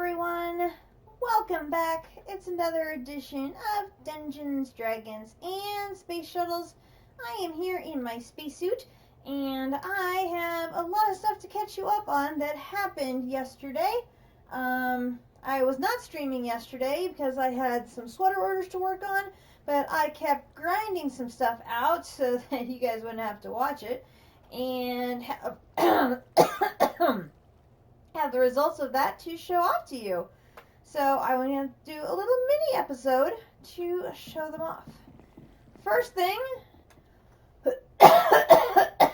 everyone, welcome back. It's another edition of Dungeons, Dragons, and Space Shuttles. I am here in my spacesuit, and I have a lot of stuff to catch you up on that happened yesterday. I was not streaming yesterday because I had some sweater orders to work on, but I kept grinding some stuff out so that you guys wouldn't have to watch it, and have the results of that to show off to you. So I want to do a little mini episode to show them off. First thing, I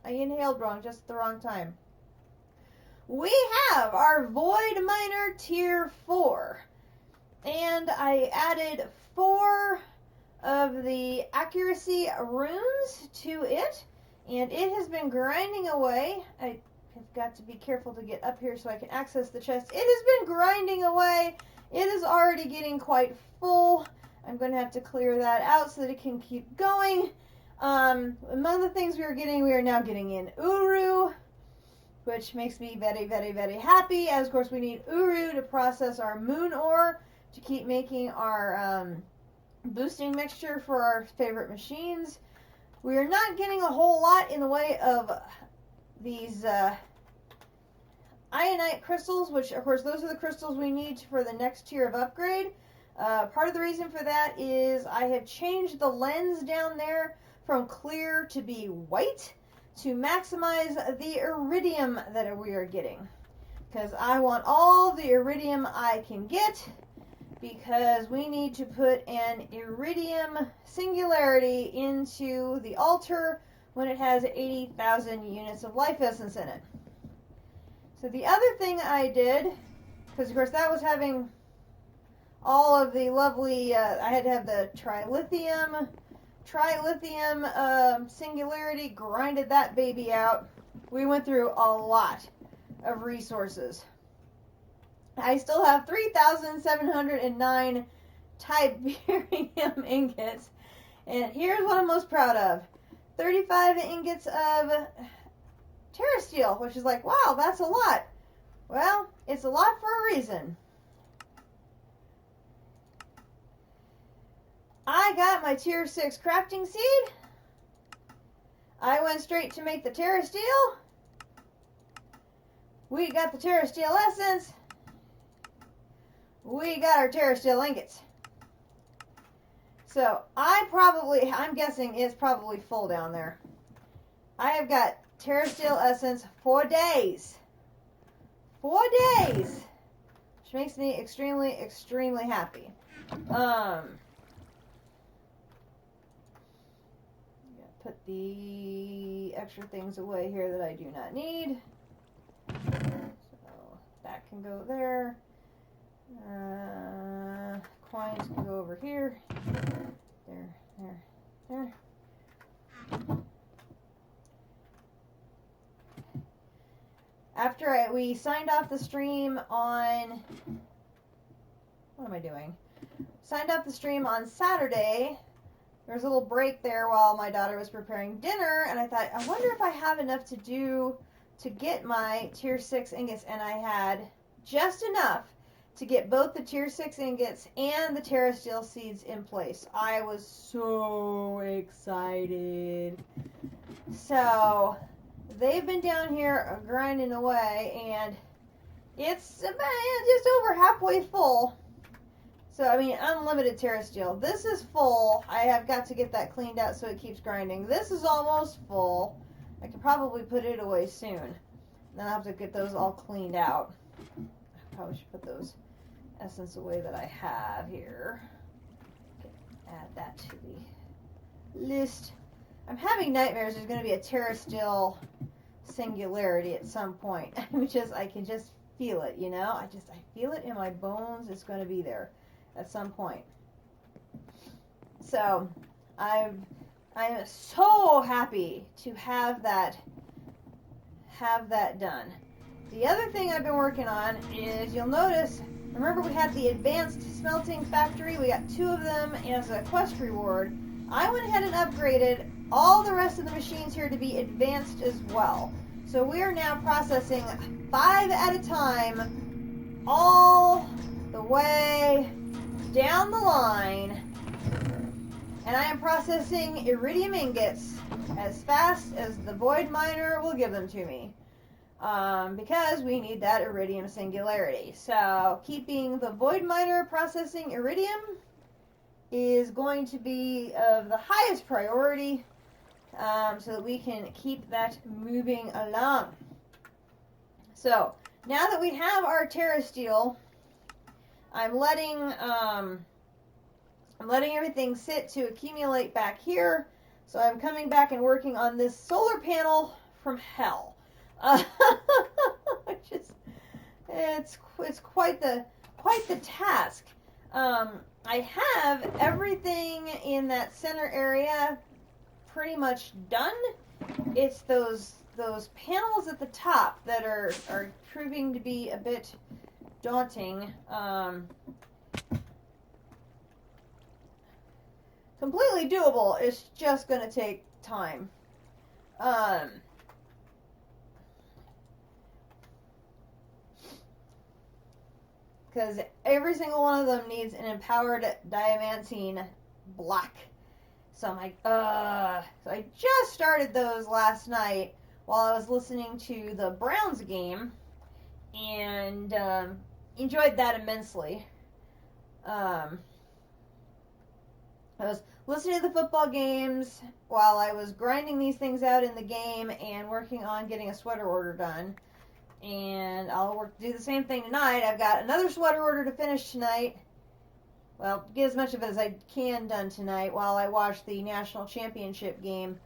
inhaled wrong, just at the wrong time. We have our Void Miner Tier 4, and I added 4 of the accuracy runes to it, and it has been grinding away. I've got to be careful to get up here so I can access the chest. It has been grinding away. It is already getting quite full. I'm going to have to clear that out so that it can keep going. Among the things we are now getting in Uru, which makes me very, very, very happy. As of course we need Uru to process our moon ore to keep making our boosting mixture for our favorite machines. We are not getting a whole lot in the way of these ionite crystals, which of course those are the crystals we need for the next tier of upgrade. Part of the reason for that is I have changed the lens down there from clear to be white to maximize the iridium that we are getting, because I want all the iridium I can get, because we need to put an iridium singularity into the altar when it has 80,000 units of life essence in it. So the other thing I did, because of course that was having all of the lovely, I had to have the trilithium singularity, grinded that baby out. We went through a lot of resources. I still have 3,709 Tiberium ingots, and here's what I'm most proud of. 35 ingots of terrasteel, which is like, wow, that's a lot. Well, it's a lot for a reason. I got my tier 6 crafting seed. I went straight to make the terrasteel. We got the terrasteel essence. We got our terrasteel ingots. So I'm guessing it's probably full down there. I have got terrasteel essence for days. 4 days. Which makes me extremely, extremely happy. Put the extra things away here that I do not need. So that can go there. Coins can go over here. There. After we signed off the stream on... What am I doing? Signed off the stream on Saturday. There was a little break there while my daughter was preparing dinner, and I thought, I wonder if I have enough to do to get my tier 6 ingots, and I had just enough to get both the tier 6 ingots and the terrasteel seeds in place. I was so excited. So they've been down here grinding away, and it's just over halfway full. So, I mean, unlimited terrasteel. This is full. I have got to get that cleaned out so it keeps grinding. This is almost full. I could probably put it away soon. Then I'll have to get those all cleaned out. I probably should put those essence away that I have here. Add that to the list. I'm having nightmares there's going to be a terrasteel singularity at some point. I can just feel it, you know? I feel it in my bones. It's going to be there at some point. So I am so happy to have that done. The other thing I've been working on is, you'll notice, remember we had the advanced smelting factory? We got 2 of them as a quest reward. I went ahead and upgraded all the rest of the machines here to be advanced as well. So So we are now processing 5 at a time, all the way down the line. And I am processing iridium ingots as fast as the void miner will give them to me. Because we need that iridium singularity. So keeping the void miner processing iridium is going to be of the highest priority, so that we can keep that moving along. So now that we have our TerraSteel, I'm letting everything sit to accumulate back here. So I'm coming back and working on this solar panel from hell. It's quite the task. I have everything in that center area pretty much done. It's those panels at the top that are proving to be a bit daunting. Completely doable. It's just going to take time. Because every single one of them needs an empowered diamantine black. So I'm like, So I just started those last night while I was listening to the Browns game, and enjoyed that immensely. I was listening to the football games while I was grinding these things out in the game and working on getting a sweater order done. And I'll do the same thing tonight. I've got another sweater order to finish tonight. Well, get as much of it as I can done tonight while I watch the national championship game.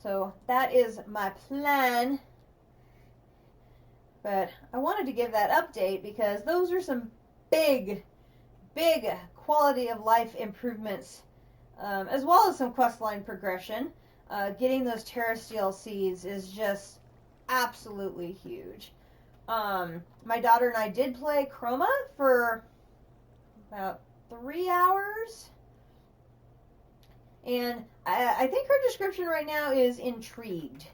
So that is my plan. But I wanted to give that update because those are some big quality of life improvements, as well as some questline progression. Getting those TerraSteel seeds is just absolutely huge. My daughter and I did play Chroma for about 3 hours. And I think her description right now is intrigued.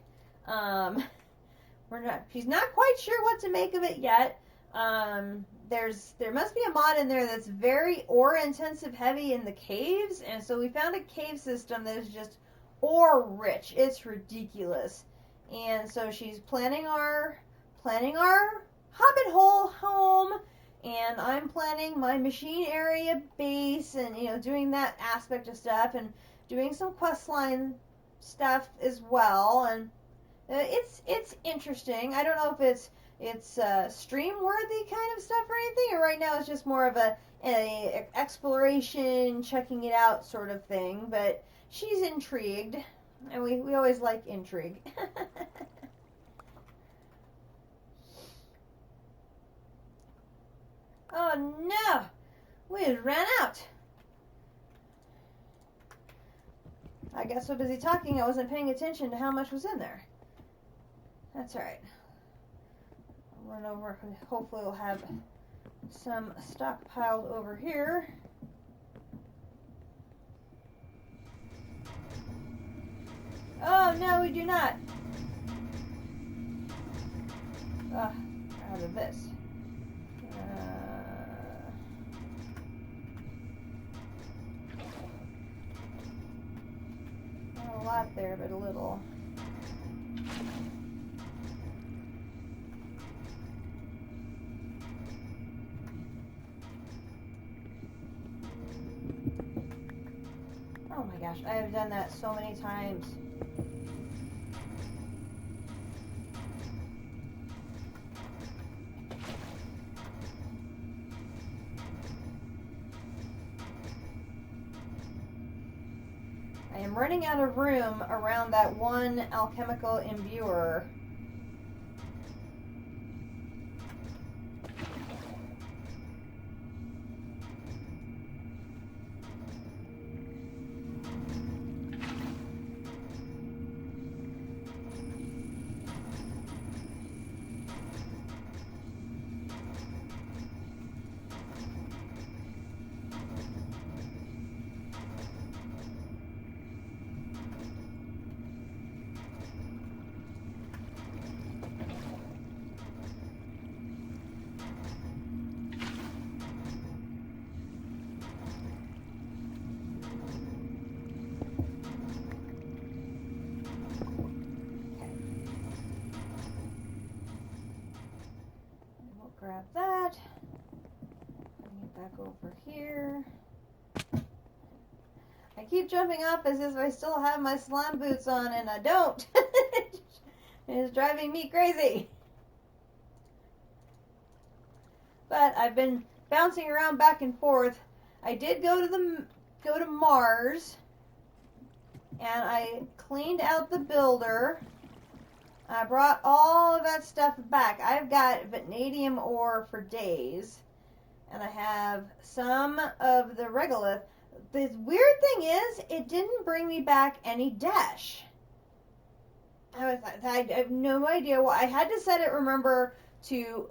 She's not quite sure what to make of it yet. There must be a mod in there that's very ore intensive heavy in the caves, and so we found a cave system that is just ore rich. It's ridiculous. And so she's planning our hobbit hole home, and I'm planning my machine area base, and doing that aspect of stuff, and doing some questline stuff as well. And it's interesting. I don't know if it's stream worthy kind of stuff or anything, or right now it's just more of a exploration, checking it out sort of thing. But she's intrigued, and we always like intrigue. Oh no! We just ran out. I got so busy talking I wasn't paying attention to how much was in there. That's alright. I'll run over. Hopefully we'll have some stockpiled over here. Oh no, we do not. Out of this. Not a lot there, but a little. Oh my gosh, I have done that so many times. I am running out of room around that one alchemical imbuer. over here. I keep jumping up as if I still have my slime boots on, and I don't. It's driving me crazy. But I've been bouncing around back and forth. I did go to Mars, and I cleaned out the builder. I brought all of that stuff back. I've got vanadium ore for days, and I have some of the regolith. The weird thing is, it didn't bring me back any dash. I have no idea why. I had to set it, remember, to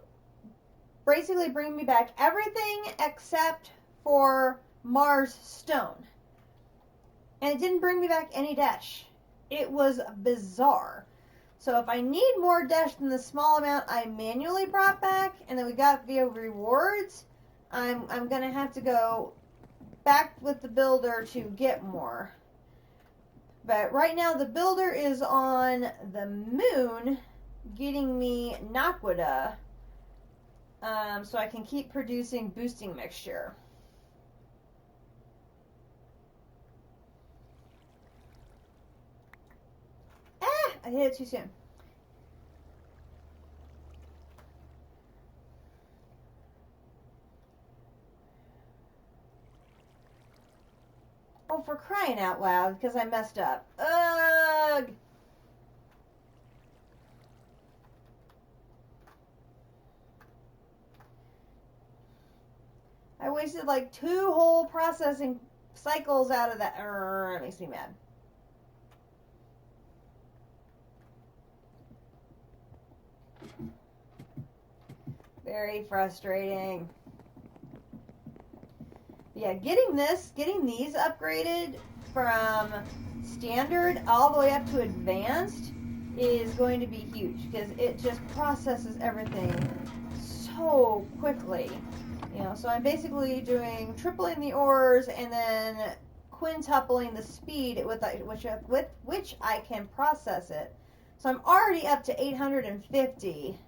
basically bring me back everything except for Mars stone. And it didn't bring me back any dash. It was bizarre. So if I need more dash than the small amount I manually brought back, and then we got via rewards, I'm going to have to go back with the builder to get more. But right now the builder is on the moon getting me Naquita, so I can keep producing boosting mixture. I hit it too soon. Oh, for crying out loud, because I messed up. Ugh! I wasted like 2 whole processing cycles out of that. It makes me mad. Very frustrating. Yeah, getting these upgraded from standard all the way up to advanced is going to be huge, because it just processes everything so quickly. You know, so I'm basically doing tripling the ores and then quintupling the speed with which I can process it. So I'm already up to 850.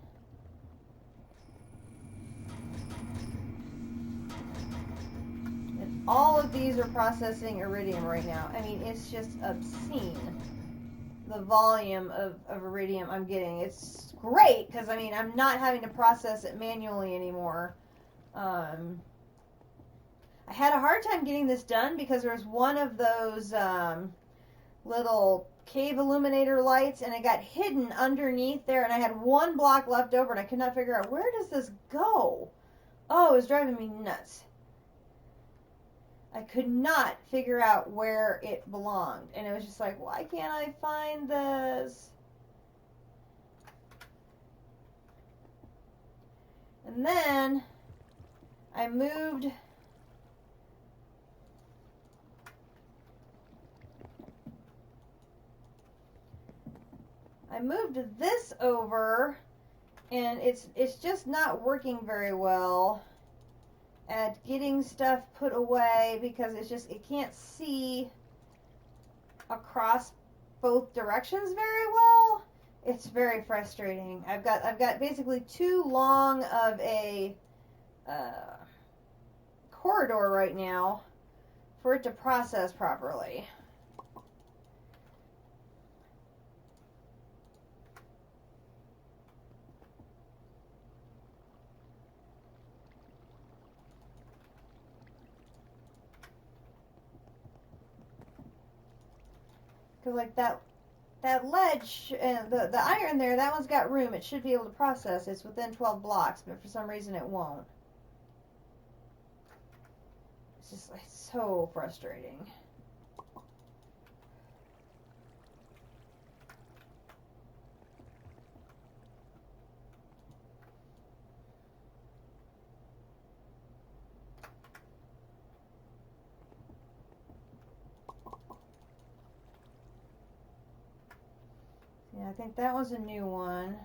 And all of these are processing iridium right now. I mean, it's just obscene, the volume of iridium I'm getting. It's great, because I mean, I'm not having to process it manually anymore. I had a hard time getting this done because there was one of those little cave illuminator lights, and it got hidden underneath there, and I had 1 block left over, and I could not figure out, where does this go? Oh, it was driving me nuts. I could not figure out where it belonged, and it was just like, why can't I find this? And then I moved this over, and it's just not working very well at getting stuff put away, because it can't see across both directions very well. It's very frustrating. I've got basically too long of a corridor right now for it to process properly. Because like that ledge, the iron there, that one's got room. It should be able to process. It's within 12 blocks, but for some reason it won't. It's just like so frustrating. Yeah, I think that was a new one.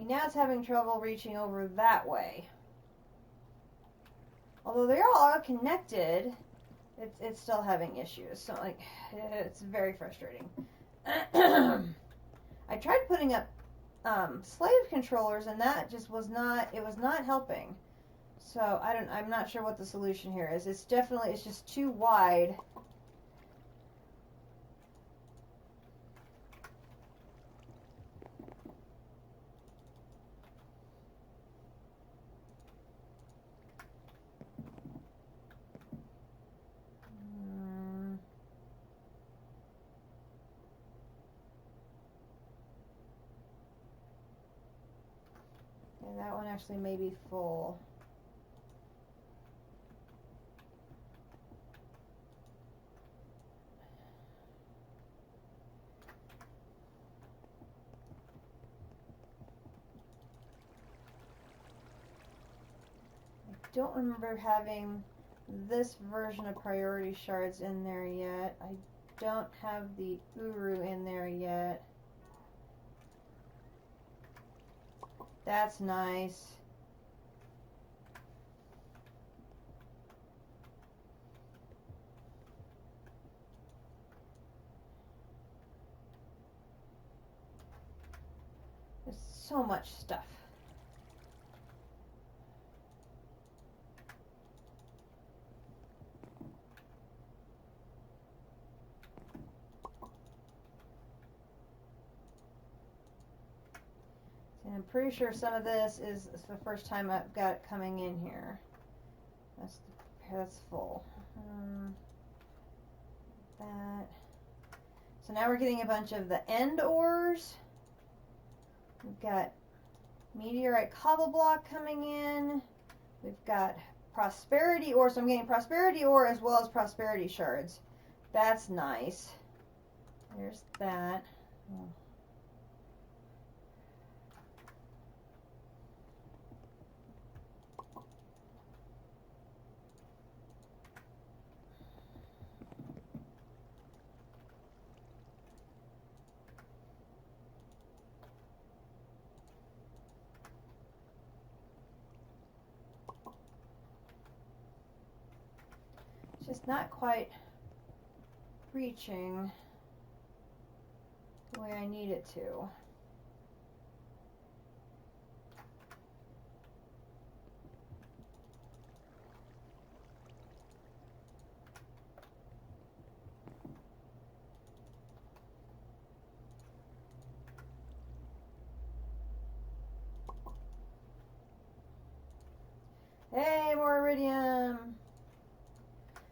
now it's having trouble reaching over that way. Although they're all connected, it's still having issues. So like, it's very frustrating. I tried putting up slave controllers, and that just was not helping. So I'm not sure what the solution here is. It's just too wide. That one actually may be full. I don't remember having this version of priority shards in there yet. I don't have the Uru in there yet. That's nice. There's so much stuff. And I'm pretty sure some of this is the first time I've got it coming in here. That's full. That. So now we're getting a bunch of the end ores. We've got meteorite cobble block coming in. We've got prosperity ore. So I'm getting prosperity ore as well as prosperity shards. That's nice. There's that. Oh. Just not quite reaching the way I need it to. Hey, more iridium!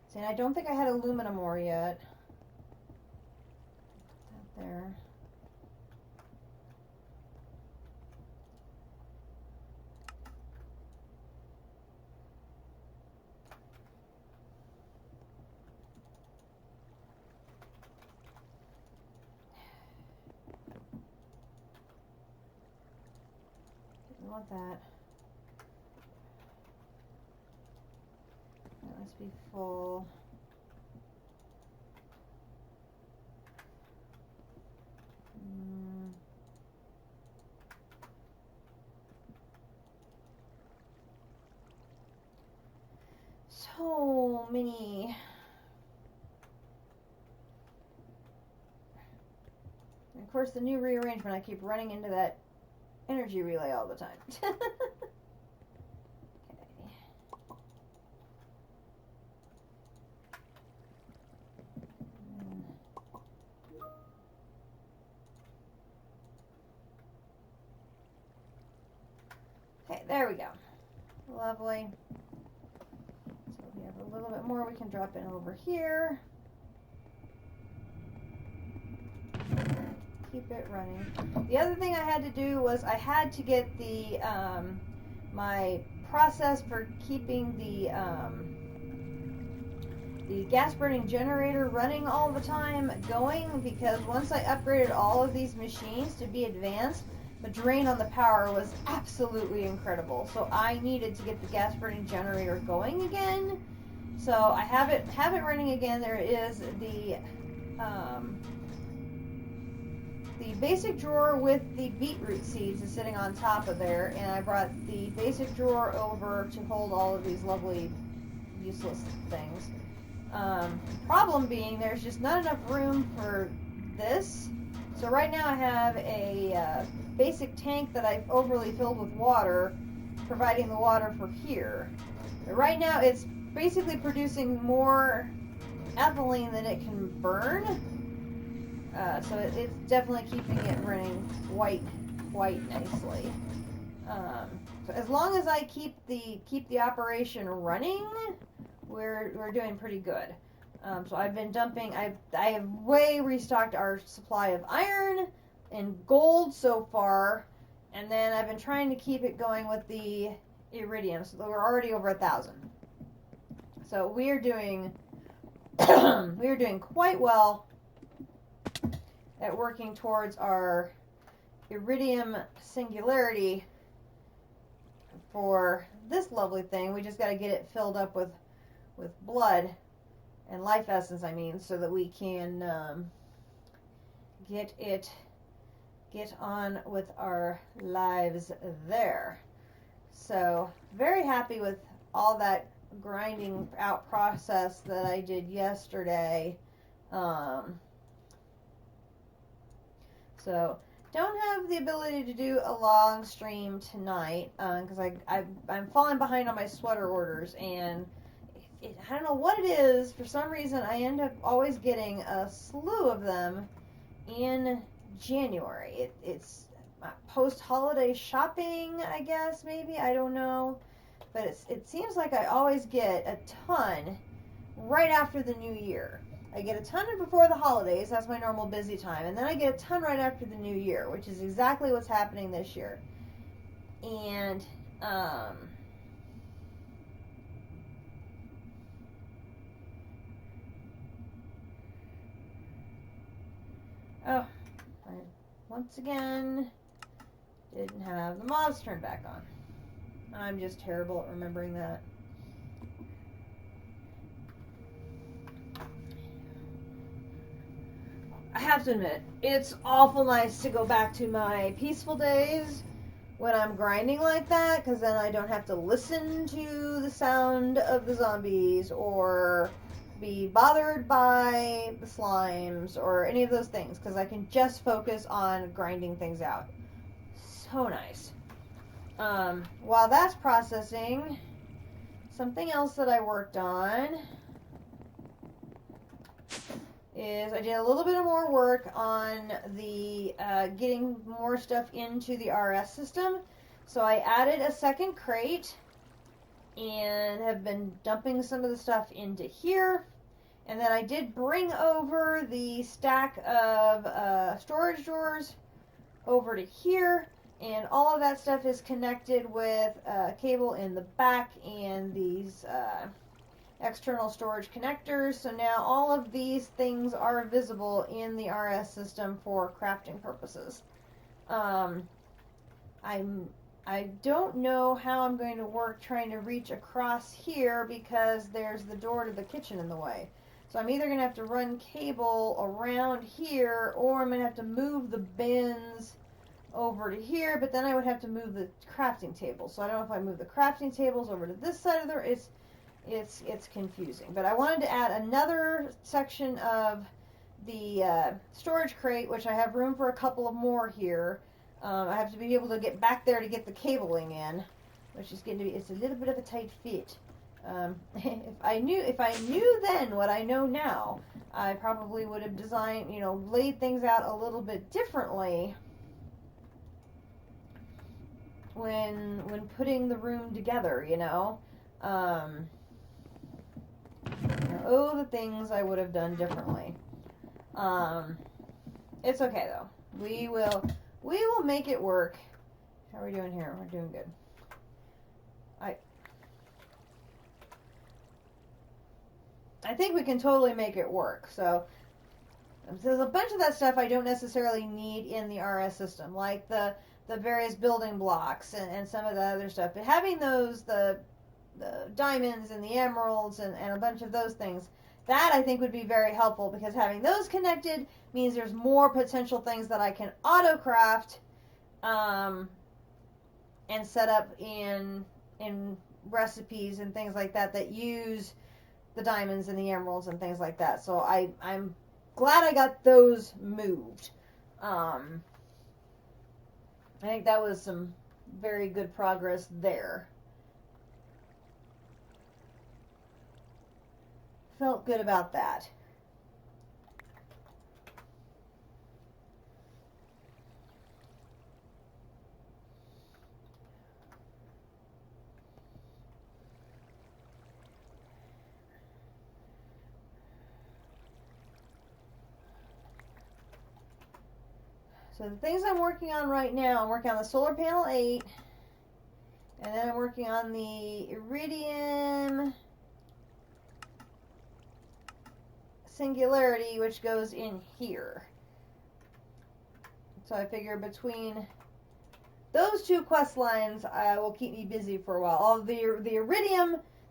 See, and I don't think I had aluminum ore yet. Put that there. Didn't want that. That must be full. So many. And of course, the new rearrangement, I keep running into that energy relay all the time. Okay, there we go. Lovely. So we have a little bit more we can drop in over here. Keep it running. The other thing I had to do was I had to get the my process for keeping the gas burning generator running all the time going, because once I upgraded all of these machines to be advanced, the drain on the power was absolutely incredible. So I needed to get the gas burning generator going again. So I have it running again. There is the the basic drawer with the beetroot seeds is sitting on top of there, and I brought the basic drawer over to hold all of these lovely useless things. Problem being, there's just not enough room for this. So right now I have a basic tank that I've overly filled with water, providing the water for here. But right now it's basically producing more ethylene than it can burn. So it's definitely keeping it running quite nicely. So as long as I keep the operation running, we're doing pretty good. So I've been dumping. I have way restocked our supply of iron and gold so far, and then I've been trying to keep it going with the iridium. So we're already over 1,000. So we are doing quite well at working towards our iridium singularity for this lovely thing. We just got to get it filled up with blood and life essence, I mean, so that we can get on with our lives there. So very happy with all that grinding out process that I did yesterday. So don't have the ability to do a long stream tonight because I'm falling behind on my sweater orders, and I don't know what it is. For some reason, I end up always getting a slew of them in January. It's post-holiday shopping, I guess, maybe. I don't know. But it seems like I always get a ton right after the new year. I get a ton before the holidays. That's my normal busy time. And then I get a ton right after the new year, which is exactly what's happening this year. And, I once again didn't have the mods turned back on. I'm just terrible at remembering that. I have to admit, it's awful nice to go back to my peaceful days when I'm grinding like that, because then I don't have to listen to the sound of the zombies or be bothered by the slimes or any of those things, because I can just focus on grinding things out. So nice. While that's processing, something else that I worked on is I did a little bit of more work on the getting more stuff into the RS system. So I added a second crate and have been dumping some of the stuff into here. And then I did bring over the stack of storage drawers over to here. And all of that stuff is connected with a cable in the back and these external storage connectors. So now all of these things are visible in the RS system for crafting purposes. I don't know how I'm going to work trying to reach across here because there's the door to the kitchen in the way. So I'm either going to have to run cable around here, or I'm going to have to move the bins over to here, but then I would have to move the crafting table. So I don't know if I move the crafting tables over to this side of the... It's confusing. But I wanted to add another section of the storage crate, which I have room for a couple of more here. I have to be able to get back there to get the cabling in, which is going to be... It's a little bit of a tight fit. If I knew then what I know now, I probably would have designed, laid things out a little bit differently when putting the room together, the things I would have done differently. It's okay though. We will make it work. How are we doing here? We're doing good. I think we can totally make it work. So there's a bunch of that stuff I don't necessarily need in the RS system, like the various building blocks and some of the other stuff. But having those, the diamonds and the emeralds and a bunch of those things, That I think would be very helpful, because having those connected means there's more potential things that I can auto craft and set up in recipes and things like that that use the diamonds and the emeralds and things like that. So I'm glad I got those moved. I think that was some very good progress there. Felt good about that. So the things I'm working on right now, I'm working on the solar panel 8, and then I'm working on the iridium singularity, which goes in here. So I figure between those two quest lines will keep me busy for a while. All the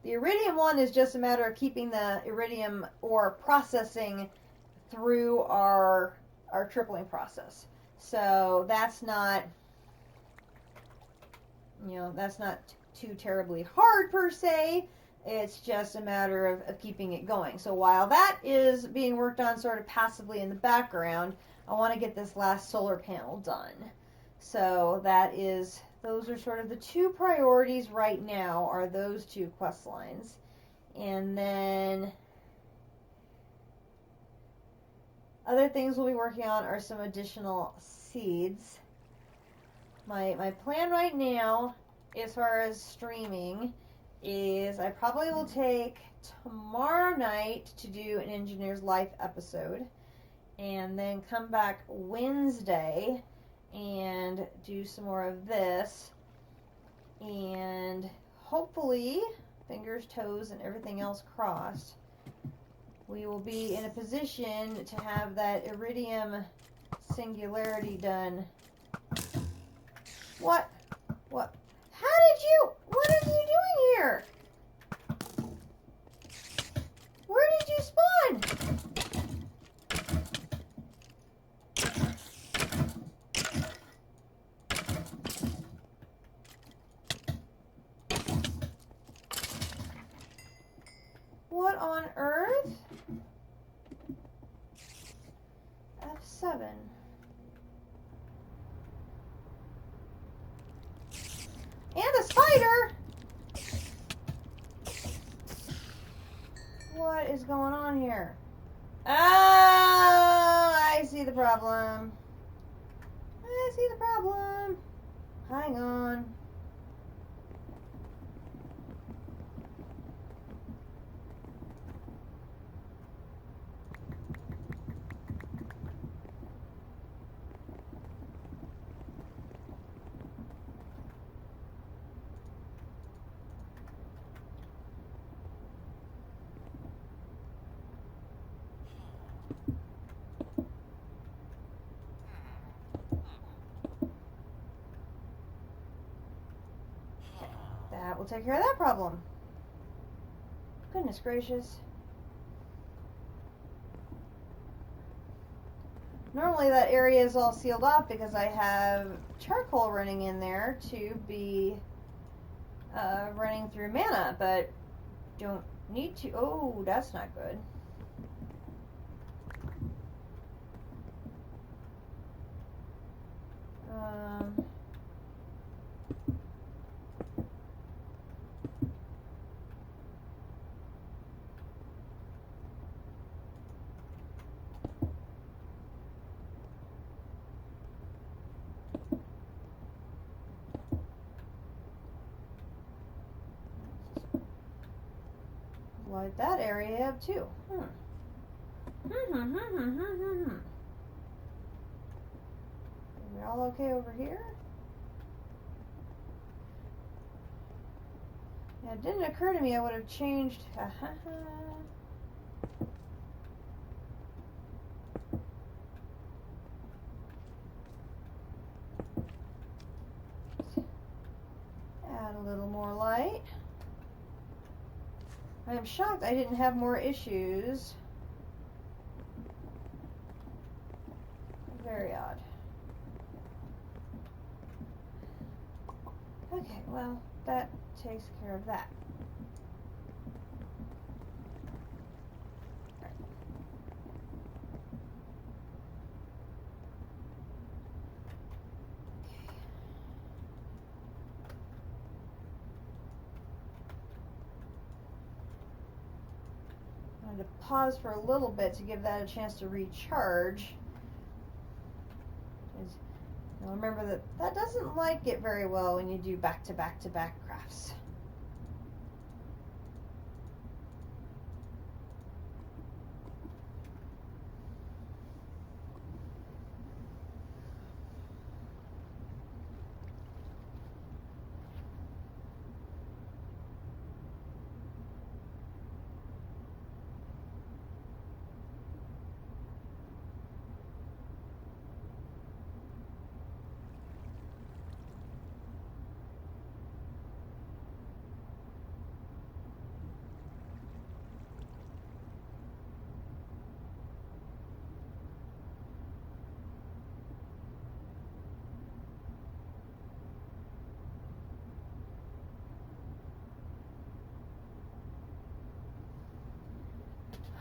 iridium one is just a matter of keeping the iridium ore processing through our tripling process. So that's not, that's not too terribly hard per se. It's just a matter of keeping it going. So while that is being worked on sort of passively in the background, I want to get this last solar panel done. So those are sort of the two priorities right now, are those two quest lines. And then other things we'll be working on are some additional seeds. My plan right now, as far as streaming, is I probably will take tomorrow night to do an Engineer's Life episode, and then come back Wednesday and do some more of this, and hopefully, fingers, toes, and everything else crossed, we will be in a position to have that iridium singularity done. What? What are you doing here? Where did you spawn? What on earth? F7. And a spider! What is going on here? Oh, I see the problem. I see the problem. Hang on. That will take care of that problem. Goodness gracious. Normally that area is all sealed off because I have charcoal running in there to be running through mana, but don't need to. Oh, that's not good. Light that area up too. Are we all okay over here? Yeah, it didn't occur to me I would have changed. Add a little more light. I am shocked I didn't have more issues. Very odd. Okay, well, that takes care of that. I wanted to pause for a little bit to give that a chance to recharge. Now remember that that doesn't like it very well when you do back-to-back-to-back crafts.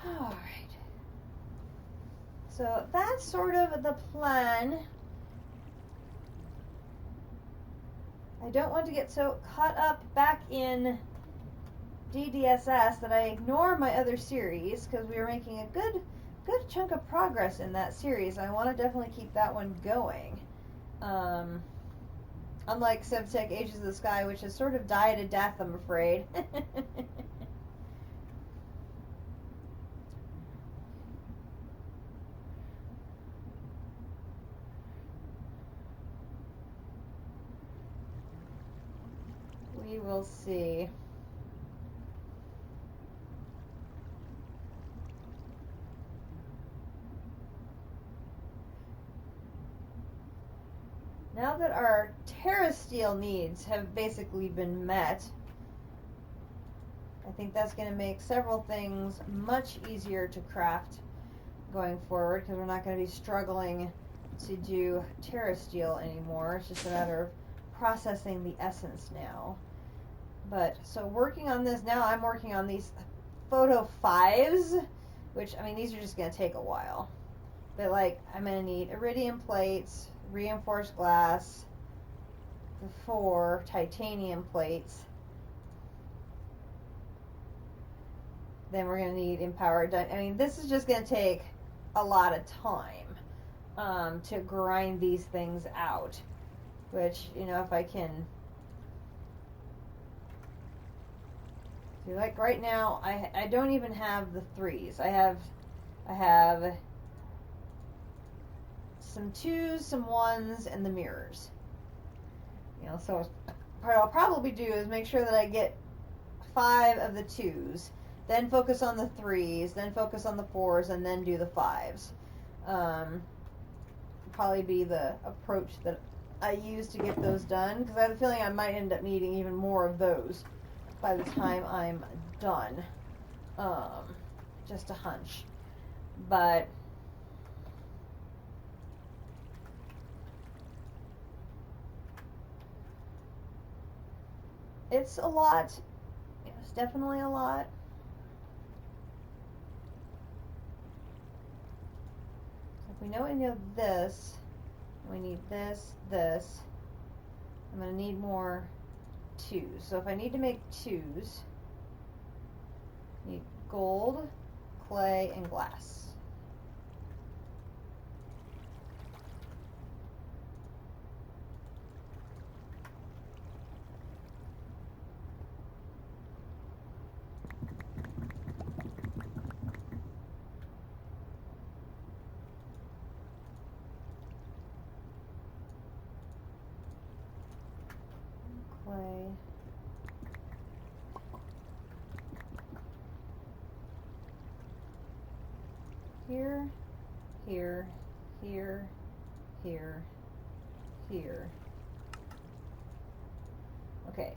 Alright. So that's sort of the plan. I don't want to get so caught up back in DDSS that I ignore my other series, because we were making a good chunk of progress in that series. I want to definitely keep that one going. Unlike CivTech Ages of the Sky, which has sort of died a death, I'm afraid. We will see. Now that our TerraSteel needs have basically been met, I think that's going to make several things much easier to craft going forward, because we're not going to be struggling to do TerraSteel anymore. It's just a matter of processing the essence now. But, so working on this, now I'm working on these Photo 5s, which, I mean, these are just going to take a while. But, like, I'm going to need iridium plates, reinforced glass, the 4 titanium plates. Then we're going to need empowered. I mean, this is just going to take a lot of time to grind these things out. Which, you know, if I can... See, like right now, I don't even have the 3s. I have some 2s, some 1s, and the mirrors. You know, so what I'll probably do is make sure that I get 5 of the 2s, then focus on the 3s, then focus on the 4s, and then do the 5s. Probably be the approach that I use to get those done, because I have a feeling I might end up needing even more of those by the time I'm done. Just a hunch. But it's a lot. It's definitely a lot. So if we know this, we need this. I'm going to need more 2s. So if I need to make 2s, I need gold, clay, and glass. Clay. Here, here, here, here, here. Okay,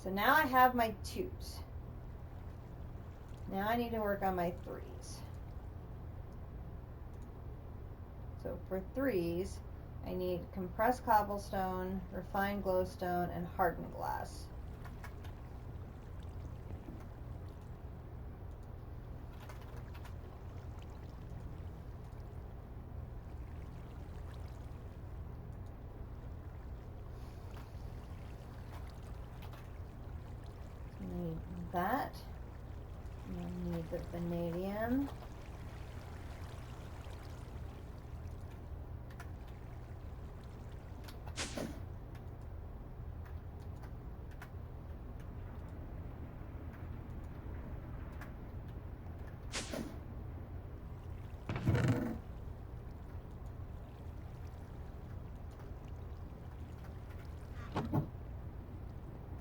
so now I have my 2s. Now I need to work on my 3s. So for 3s, I need compressed cobblestone, refined glowstone, and hardened glass. Need that. I need the vanadium.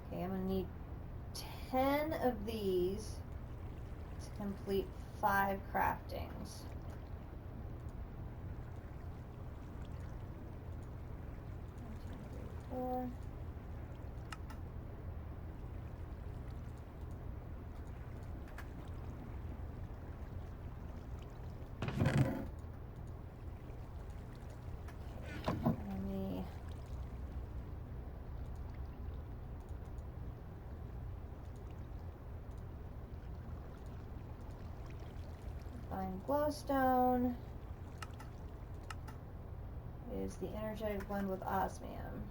Okay, I'm gonna need 10 of these to complete 5 craftings. 1, 2, 3, 4. Let me find glowstone. Is the energetic blend with osmium.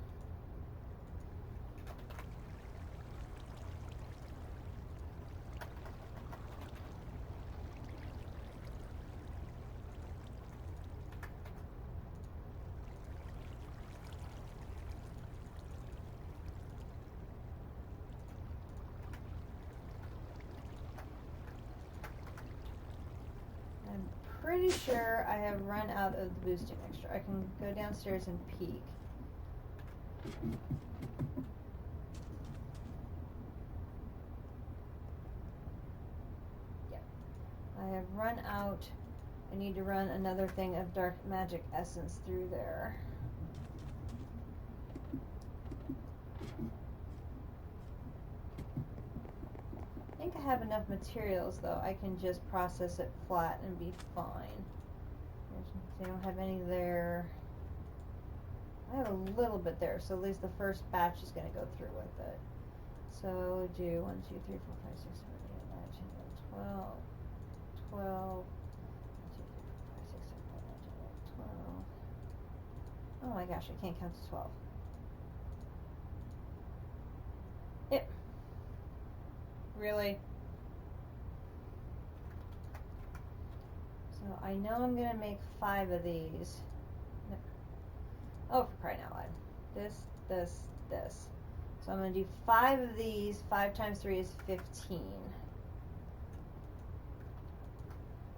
I'm pretty sure I have run out of the boosting mixture. I can go downstairs and peek. Yep. I have run out. I need to run another thing of dark magic essence through there. I think I have enough materials though. I can just process it flat and be fine. I don't have any there. I have a little bit there, so at least the first batch is going to go through with it. So do 1, 2, 3, 4, 5, 6, 7, 8, 9, 10, 11, 12, 12. 1, 2, 3, 4, 5, 6, 7, 8, 9, 10, 11, 12. Oh my gosh, I can't count to 12. Yep. Really? So I know I'm going to make 5 of these. No. Oh, for crying out loud. This. So I'm going to do 5 of these. 5 times 3 is 15.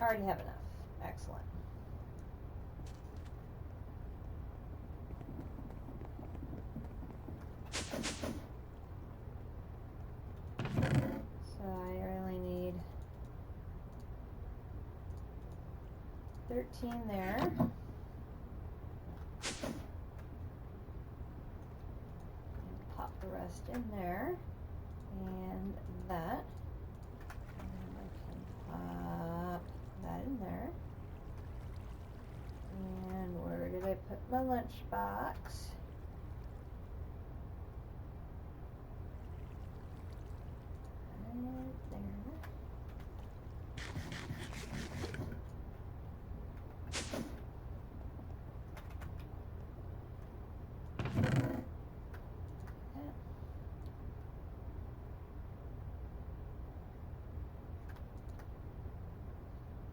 I already have enough. Excellent. So I only need 13 there. And pop the rest in there. And that. And I can pop that in there. And where did I put my lunchbox? Right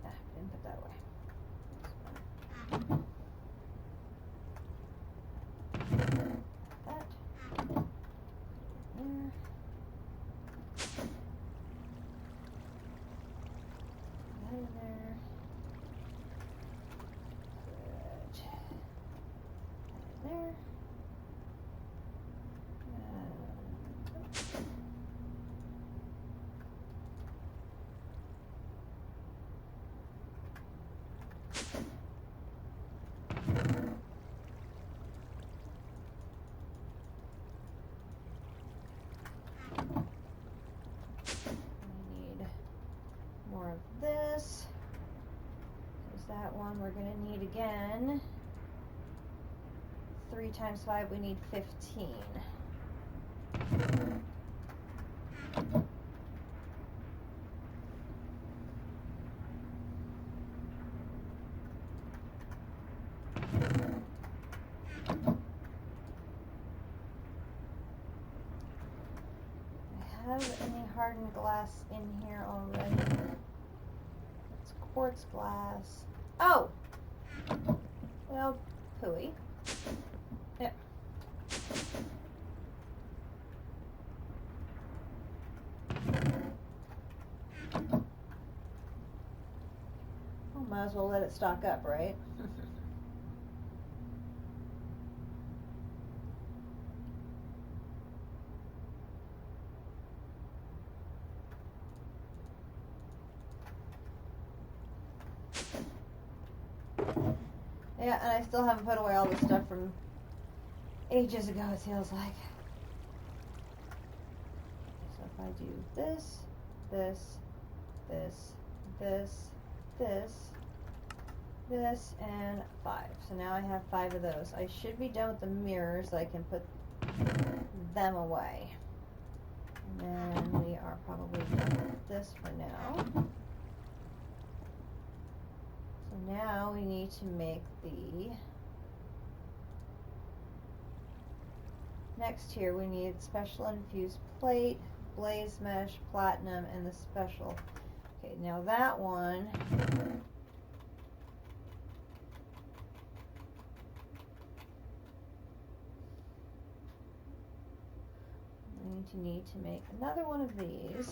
there. Didn't put that away. That. There. That in there. Good. That in there. again. 3 times 5, we need 15. Have any hardened glass in here already? It's quartz glass. Oh! Well, pooey. Yeah. Well, might as well let it stock up, right? Yeah, and I still haven't put away all the stuff from ages ago, it feels like. So if I do this, this, this, and 5. So now I have 5 of those. I should be done with the mirrors. I can put them away. And then we are probably done with this for now. So now we need to make the next here. We need special infused plate, blaze mesh, platinum, and the special. Okay, now that one we need to make another one of these.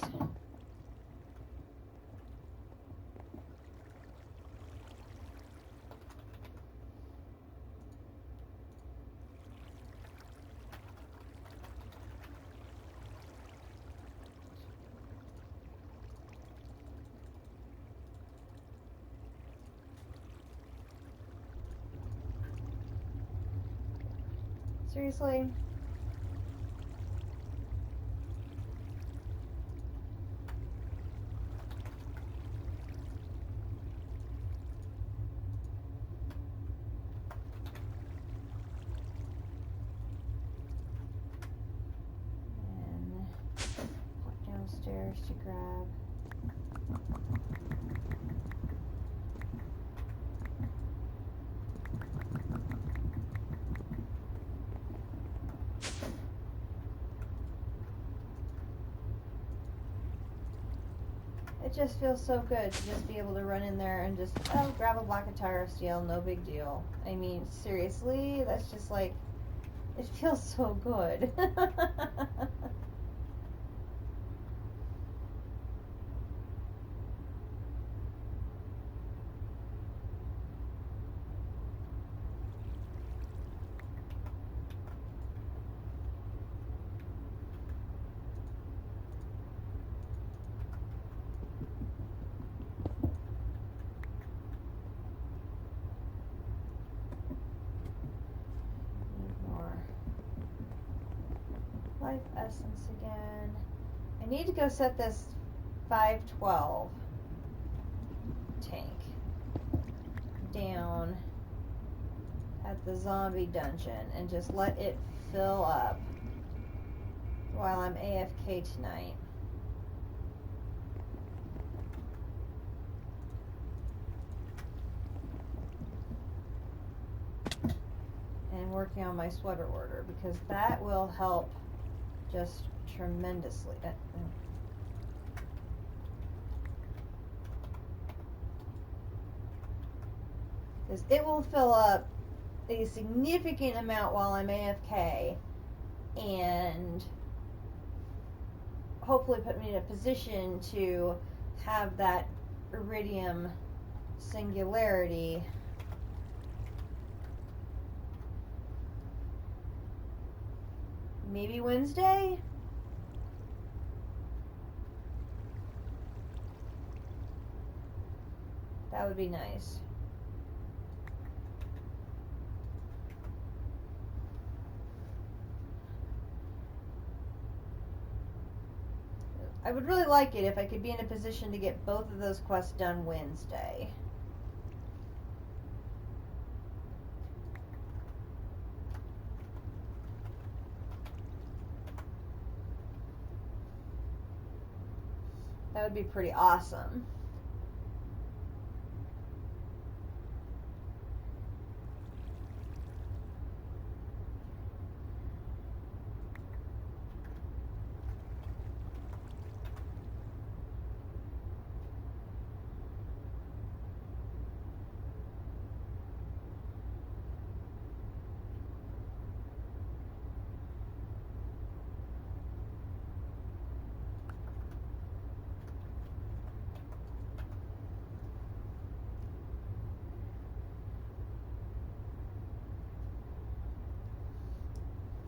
Seriously? And pop downstairs to grab it. Just feels so good to just be able to run in there and just, oh, grab a block of tire steel, no big deal. I mean, seriously, that's just like, it feels so good. Life essence again. I need to go set this 512 tank down at the zombie dungeon and just let it fill up while I'm AFK tonight. And working on my sweater order, because that will help just tremendously. Because it will fill up a significant amount while I'm AFK and hopefully put me in a position to have that iridium singularity maybe Wednesday? That would be nice. I would really like it if I could be in a position to get both of those quests done Wednesday. That would be pretty awesome.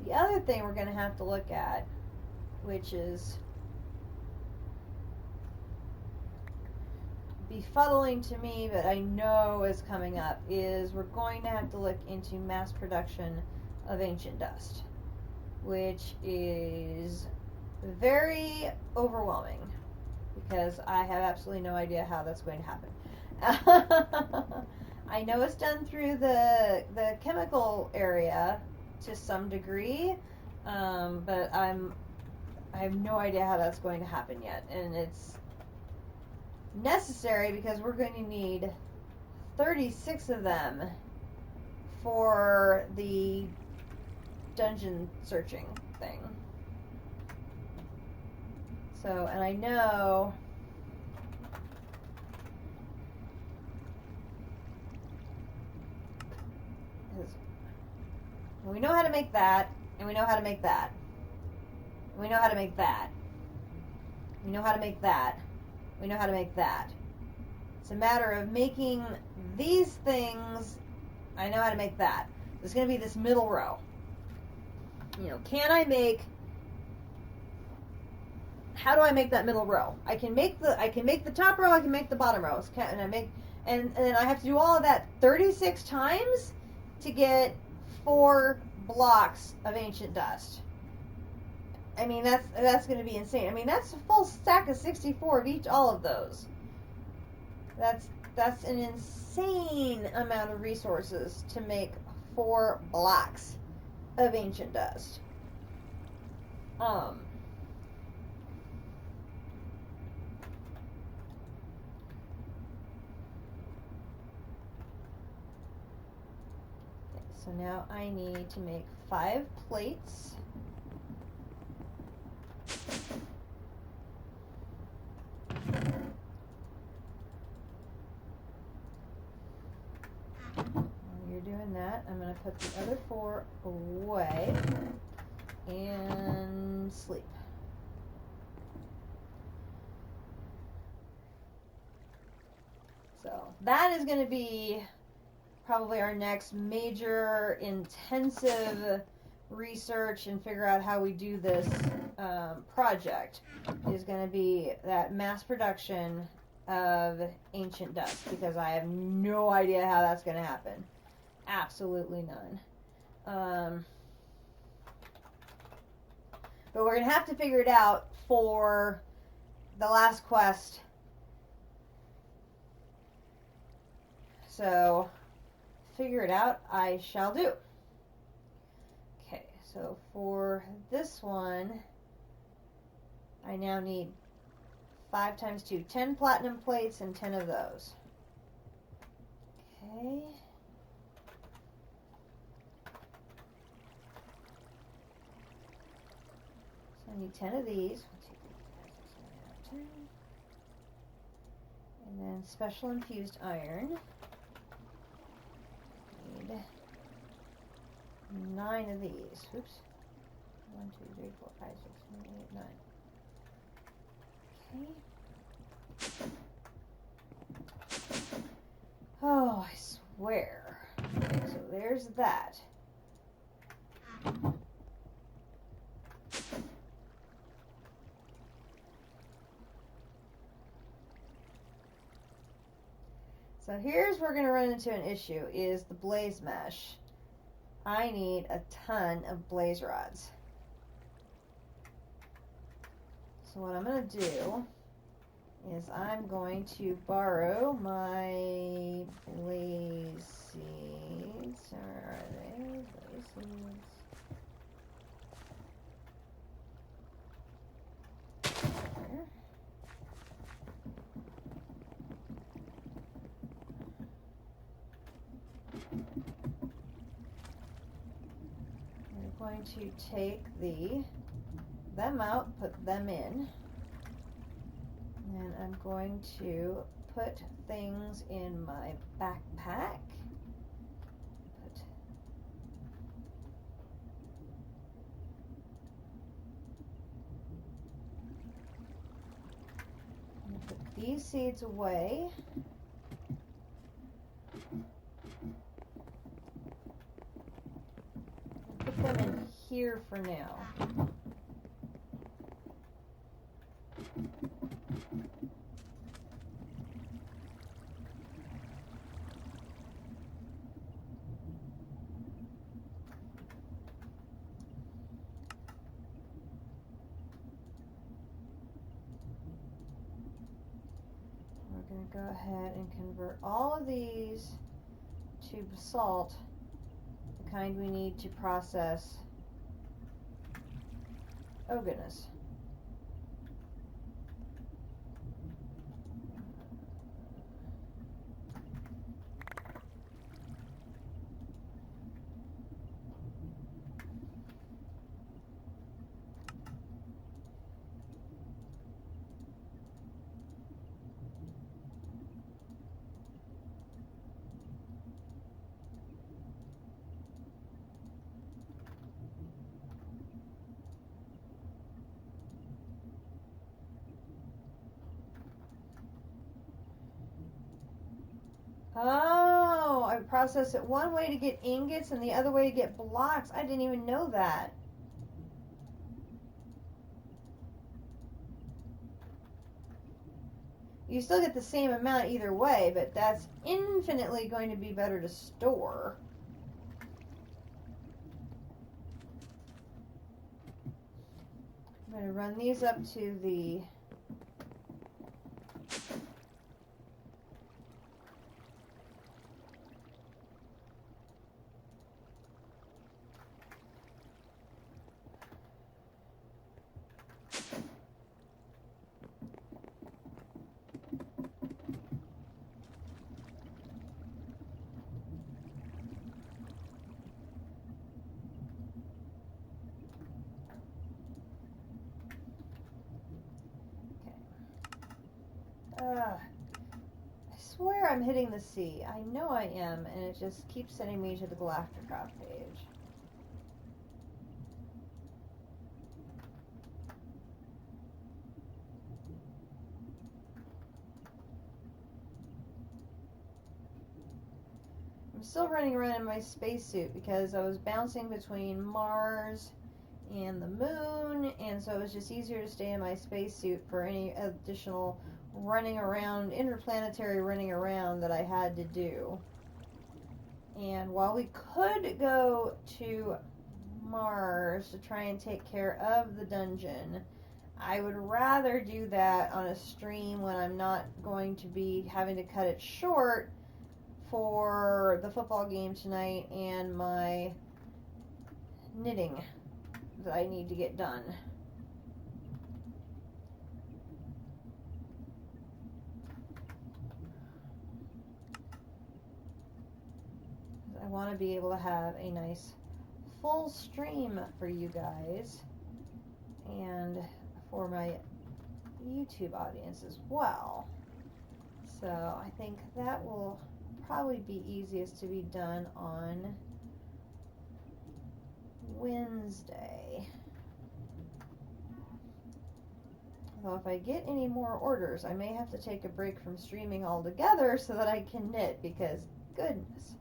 The other thing we're going to have to look at, which is befuddling to me, but I know is coming up, is we're going to have to look into mass production of ancient dust, which is very overwhelming because I have absolutely no idea how that's going to happen. I know it's done through the chemical area to some degree, but I have no idea how that's going to happen yet, and it's necessary because we're going to need 36 of them for the dungeon searching thing. So, and I know we know how to make that, and we know how to make that. We know how to make that. We know how to make that. We know how to make that. It's a matter of making these things. I know how to make that. There's going to be this middle row. You know, can I make? How do I make that middle row? I can make the top row. I can make the bottom rows. And then I have to do all of that 36 times to get 4 blocks of ancient dust. I mean, that's going to be insane. I mean, that's a full stack of 64 of each, all of those. That's an insane amount of resources to make 4 blocks of ancient dust. So now I need to make 5 plates. While you're doing that, I'm going to put the other 4 away and sleep. So that is going to be probably our next major intensive research and figure out how we do this project is going to be that mass production of ancient dust, because I have no idea how that's going to happen. Absolutely none. But we're going to have to figure it out for the last quest. So figure it out, I shall do. Okay, so for this one, I now need 5 times 2, 10 platinum plates and 10 of those. Okay. So I need 10 of these. 1, 2, 3, 4, 5, 6, 7, 8, 9, 10. And then special infused iron. 9 of these. Oops. 1, 2, 3, 4, 5, 6, 7, 8, 9. Okay. Oh, I swear. Okay, so there's that. So here's where we're going to run into an issue, is the blaze mesh. I need a ton of blaze rods. So what I'm going to do is I'm going to borrow my blaze seeds. Where are they? Blaze seeds. There. going to take them out, put them in, and I'm going to put things in my backpack. Put these seeds away. Put them in here for now. We're going to go ahead and convert all of these to basalt, the kind we need to process. Oh goodness. Oh, I process it one way to get ingots and the other way to get blocks. I didn't even know that. You still get the same amount either way, but that's infinitely going to be better to store. I'm going to run these up to the I swear I'm hitting the C. I know I am, and it just keeps sending me to the Galacticraft page. I'm still running around in my spacesuit because I was bouncing between Mars and the moon, and so it was just easier to stay in my spacesuit for any additional running around, interplanetary running around that I had to do. And while we could go to Mars to try and take care of the dungeon, I would rather do that on a stream when I'm not going to be having to cut it short for the football game tonight and my knitting that I need to get done. I want to be able to have a nice full stream for you guys and for my YouTube audience as well. So I think that will probably be easiest to be done on Wednesday. Although if I get any more orders, I may have to take a break from streaming altogether so that I can knit, because goodness.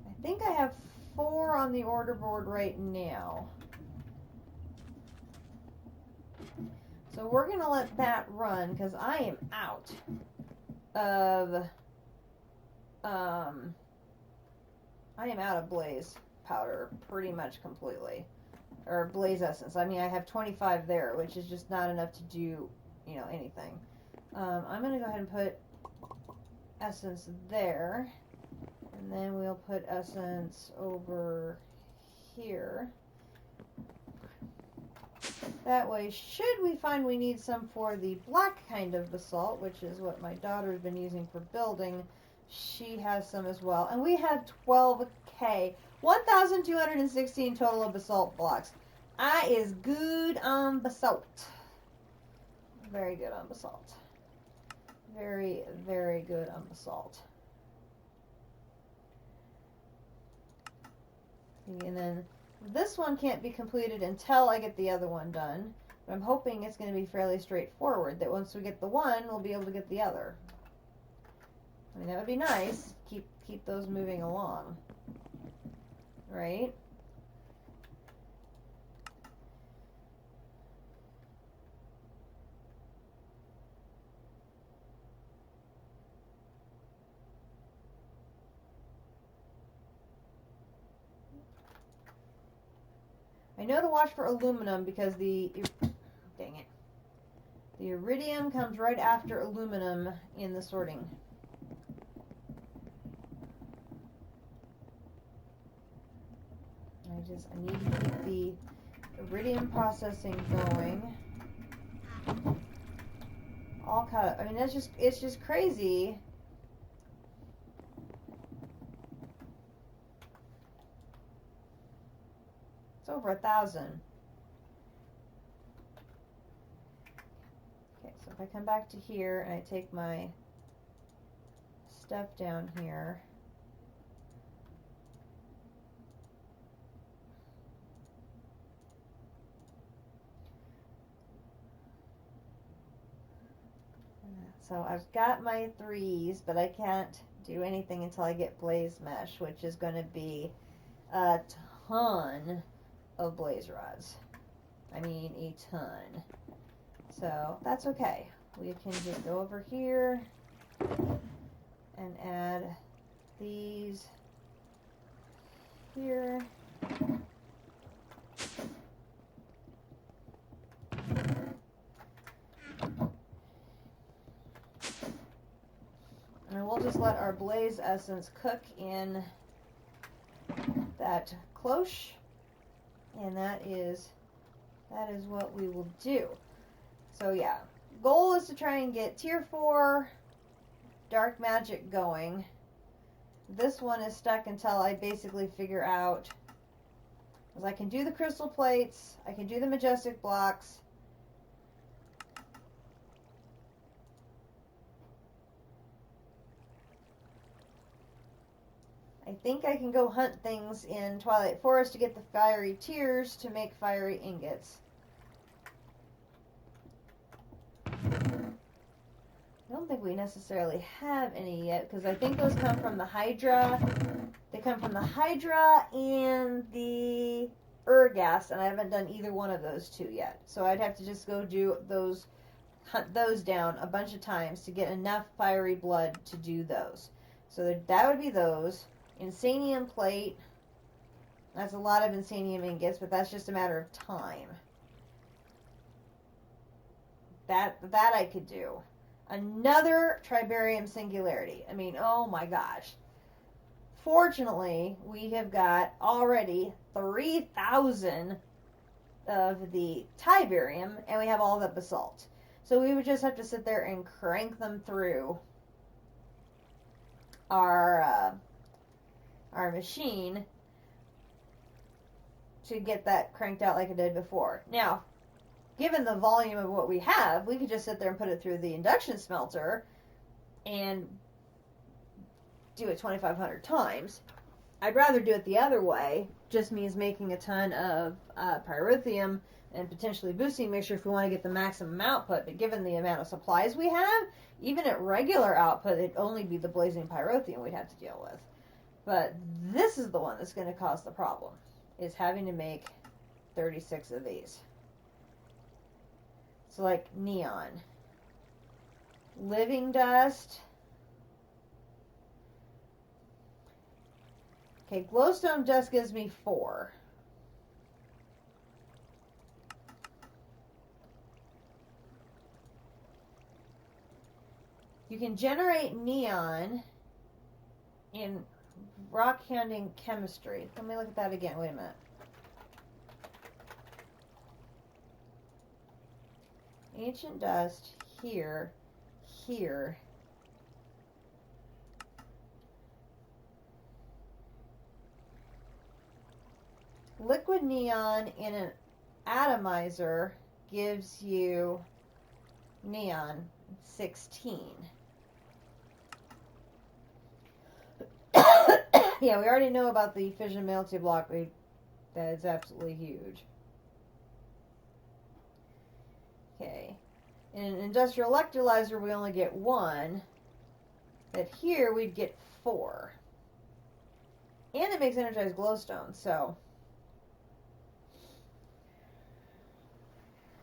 I think I have 4 on the order board right now. So we're going to let that run because I am out of blaze powder pretty much completely, or blaze essence. I mean, I have 25 there, which is just not enough to do, you know, anything. I'm going to go ahead and put essence there, and then we'll put essence over here. That way, should we find we need some for the black kind of basalt, which is what my daughter's been using for building, she has some as well. And we have 12K. 1,216 total of basalt blocks. I is good on basalt. Very good on basalt. Very, very good on basalt. And then this one can't be completed until I get the other one done. But I'm hoping it's going to be fairly straightforward, that once we get the one, we'll be able to get the other. I mean, that would be nice. Keep those moving along. Right? I know to watch for aluminum because dang it, the iridium comes right after aluminum in the sorting. I need to keep the iridium processing going. All caught up. I mean, it's just crazy. It's over 1,000. Okay, so if I come back to here and I take my stuff down here. So I've got my 3s, but I can't do anything until I get blaze mesh, which is going to be a ton of blaze rods. I mean, a ton. So that's okay. We can just go over here and add these here. And we'll just let our blaze essence cook in that cloche. And that is what we will do. So yeah, goal is to try and get tier 4 dark magic going. This one is stuck until I basically figure out, because I can do the crystal plates, I can do the majestic blocks. I think I can go hunt things in Twilight Forest to get the fiery tears to make fiery ingots. I don't think we necessarily have any yet, because I think those come from the Hydra. They come from the Hydra and the Urgas, and I haven't done either one of those two yet. So I'd have to just go do those, hunt those down a bunch of times to get enough fiery blood to do those. So that would be those. Insanium plate. That's a lot of insanium ingots, but that's just a matter of time. That I could do. Another Tribarium Singularity. I mean, oh my gosh. Fortunately, we have got already 3,000 of the Tiberium, and we have all the basalt. So we would just have to sit there and crank them through our machine to get that cranked out like it did before. Now, given the volume of what we have, we could just sit there and put it through the induction smelter and do it 2,500 times. I'd rather do it the other way. Just means making a ton of pyrotheum and potentially boosting mixture if we want to get the maximum output. But given the amount of supplies we have, even at regular output, it'd only be the blazing pyrotheum we'd have to deal with. But this is the one that's going to cause the problem, is having to make 36 of these. So like neon, living dust. Okay, glowstone dust gives me 4. You can generate neon in rock handing chemistry. Let me look at that again. Wait a minute. Ancient dust here, here. Liquid neon in an atomizer gives you neon 16. Yeah, we already know about the fission multi-block. That is absolutely huge. Okay. In an industrial electrolyzer, we only get 1. But here, we'd get 4. And it makes energized glowstone, so...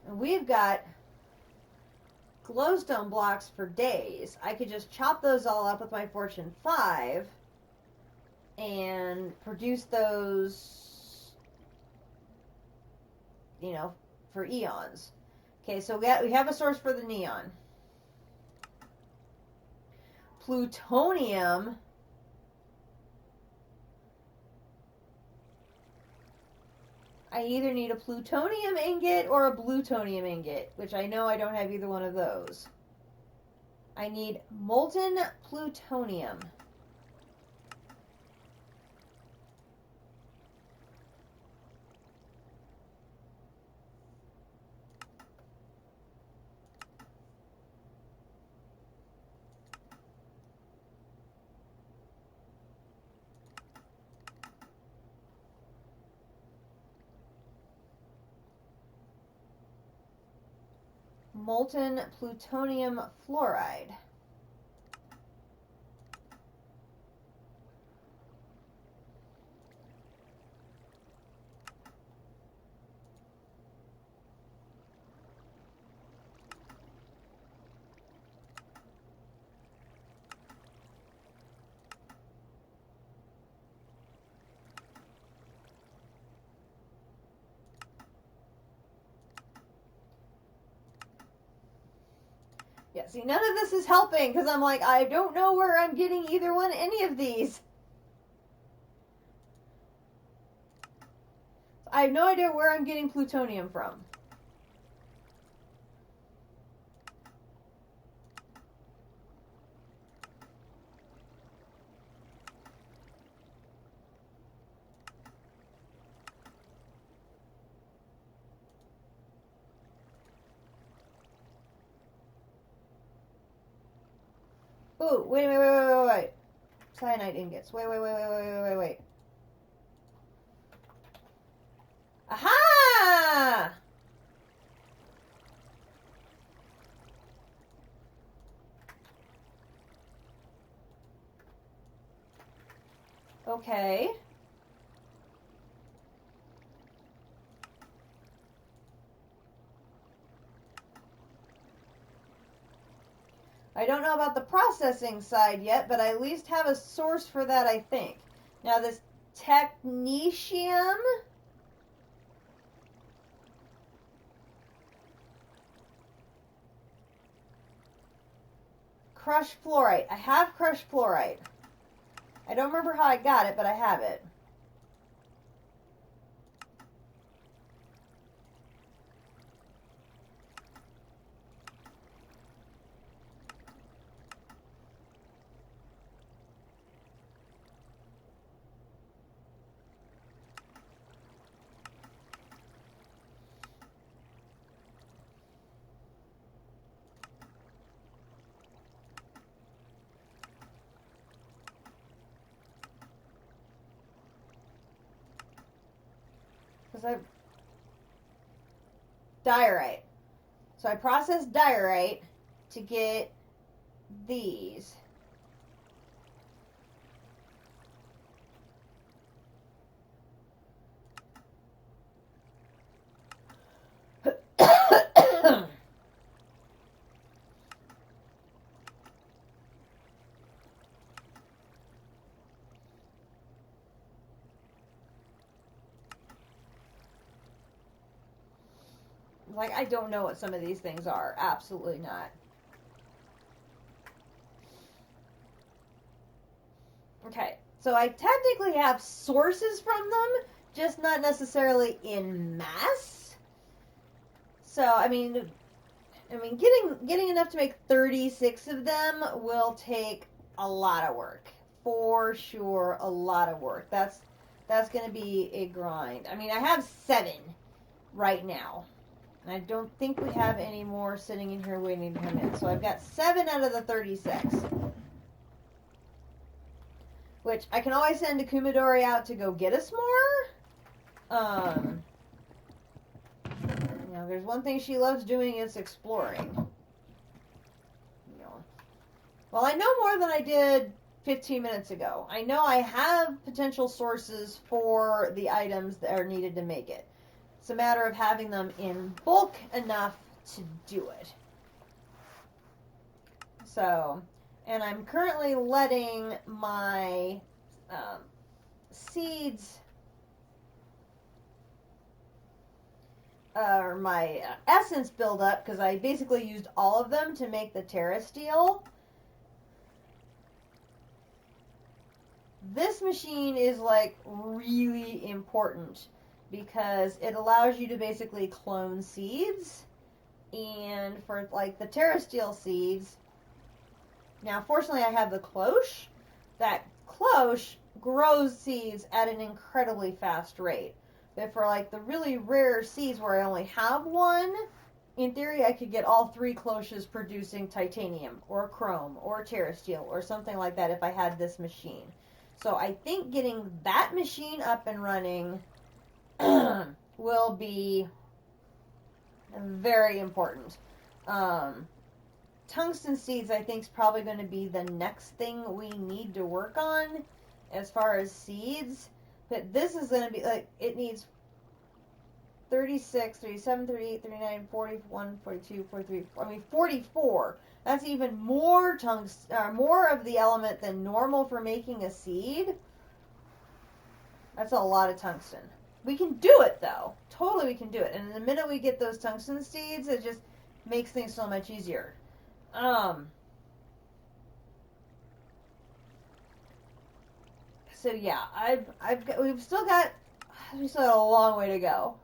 And we've got glowstone blocks for days. I could just chop those all up with my Fortune 5 and produce those, you know, for eons. Okay, so we have a source for the neon. Plutonium. I either need a plutonium ingot or a plutonium ingot, which I know I don't have either one of those. I need molten plutonium. Molten plutonium fluoride. Yeah, see, none of this is helping because I'm like, I don't know where I'm getting either one, any of these. I have no idea where I'm getting plutonium from. Ooh, wait. Cyanide ingots. Wait. Aha! Okay. I don't know about the processing side yet, but I at least have a source for that, I think. Now this technetium... Crushed fluorite. I have crushed fluorite. I don't remember how I got it, but I have it. Diorite. So I processed diorite to get these. Like, I don't know what some of these things are. Absolutely not. Okay, so I technically have sources from them, just not necessarily in mass. So, I mean, I mean, getting enough to make 36 of them will take a lot of work. For sure, a lot of work. That's going to be a grind. I mean, I have 7 right now. And I don't think we have any more sitting in here waiting to come in. So I've got 7 out of the 36. Which I can always send Kumadori out to go get us more. You know, there's one thing she loves doing, is exploring. You know. Well, I know more than I did 15 minutes ago. I know I have potential sources for the items that are needed to make it. It's a matter of having them in bulk enough to do it. So, and I'm currently letting my seeds, or my essence build up, because I basically used all of them to make the Terra Steel. This machine is like really important because it allows you to basically clone seeds. And for like the Terra Steel seeds, now fortunately I have the cloche. That cloche grows seeds at an incredibly fast rate. But for like the really rare seeds where I only have one, in theory I could get all 3 cloches producing titanium or chrome or Terra Steel or something like that if I had this machine. So I think getting that machine up and running will be very important. Tungsten seeds, I think, is probably going to be the next thing we need to work on as far as seeds. But this is going to be, like, it needs 36, 37, 38, 39, 41, 42, 43, 44. That's even more more of the element than normal for making a seed. That's a lot of tungsten. We can do it, though. Totally we can do it. And the minute we get those tungsten seeds, it just makes things so much easier. So yeah, we've still got a long way to go.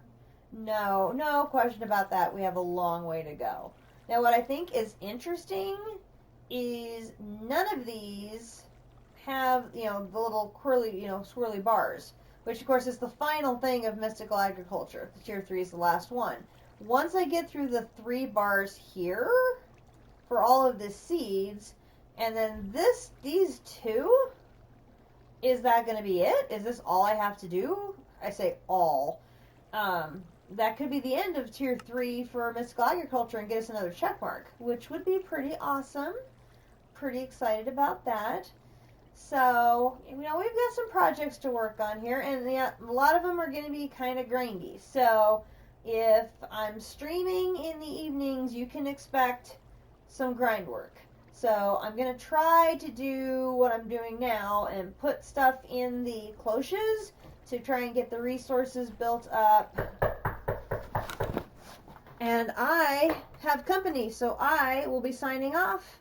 No question about that. We have a long way to go. Now, what I think is interesting is none of these have, you know, the little swirly bars, which of course is the final thing of mystical agriculture. The tier 3 is the last one. Once I get through the 3 bars here for all of the seeds, and then these 2, is that going to be it? Is this all I have to do? I say all. That could be the end of tier 3 for mystical agriculture and get us another check mark, which would be pretty awesome. Pretty excited about that. So, you know, we've got some projects to work on here, and yeah, a lot of them are going to be kind of grindy. So, if I'm streaming in the evenings, you can expect some grind work. So, I'm going to try to do what I'm doing now and put stuff in the cloches to try and get the resources built up. And I have company, so I will be signing off.